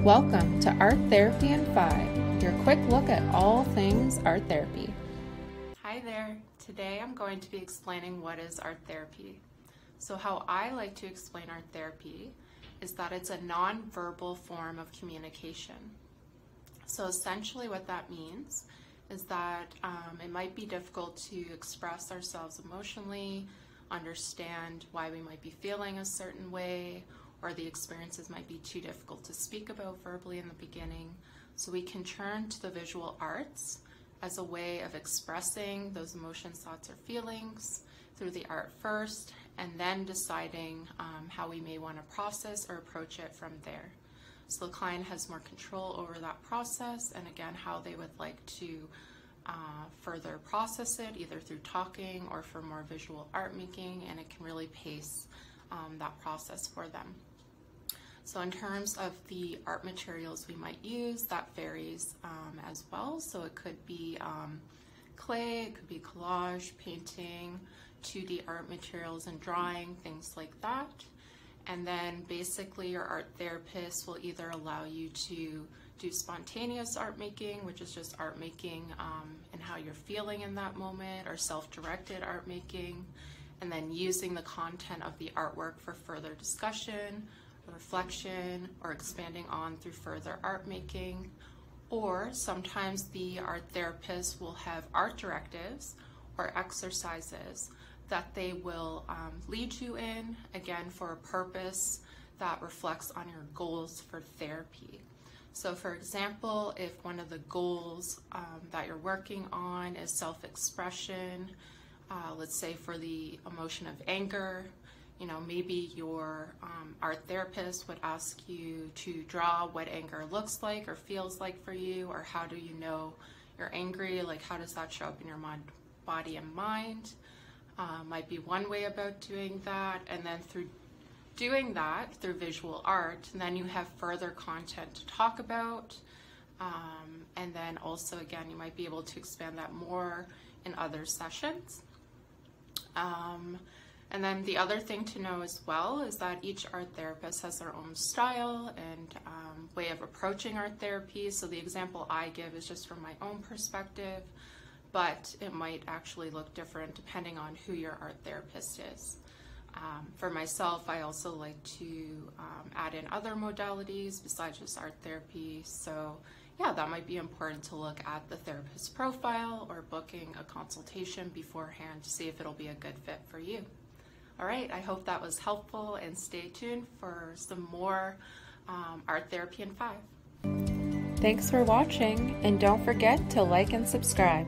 Welcome to Art Therapy in 5, your quick look at all things art therapy. Hi there. Today I'm going to be explaining what is art therapy. So how I like to explain art therapy is that it's a non-verbal form of communication. So essentially what that means is that it might be difficult to express ourselves emotionally, understand why we might be feeling a certain way, or the experiences might be too difficult to speak about verbally in the beginning. So we can turn to the visual arts as a way of expressing those emotions, thoughts, or feelings through the art first, and then deciding how we may want to process or approach it from there. So the client has more control over that process, and again, how they would like to further process it, either through talking or for more visual art making, and it can really pace that process for them. So in terms of the art materials we might use, that varies as well. So it could be clay, it could be collage, painting, 2D art materials and drawing, things like that. And then basically your art therapist will either allow you to do spontaneous art making, which is just art making and how you're feeling in that moment, or self-directed art making, and then using the content of the artwork for further discussion, reflection, or expanding on through further art making. Or sometimes the art therapist will have art directives or exercises that they will lead you in, again, for a purpose that reflects on your goals for therapy. So for example, if one of the goals that you're working on is self-expression, let's say for the emotion of anger, maybe your art therapist would ask you to draw what anger looks like or feels like for you, or how do you know you're angry, like how does that show up in your body and mind. Might be one way about doing that, and then through doing that through visual art, and then you have further content to talk about, and then also again you might be able to expand that more in other sessions. And then the other thing to know as well is that each art therapist has their own style and way of approaching art therapy. So the example I give is just from my own perspective, but it might actually look different depending on who your art therapist is. For myself, I also like to add in other modalities besides just art therapy. So yeah, that might be important to look at the therapist's profile or booking a consultation beforehand to see if it'll be a good fit for you. All right, I hope that was helpful, and stay tuned for some more Art Therapy in 5. Thanks for watching, and don't forget to like and subscribe.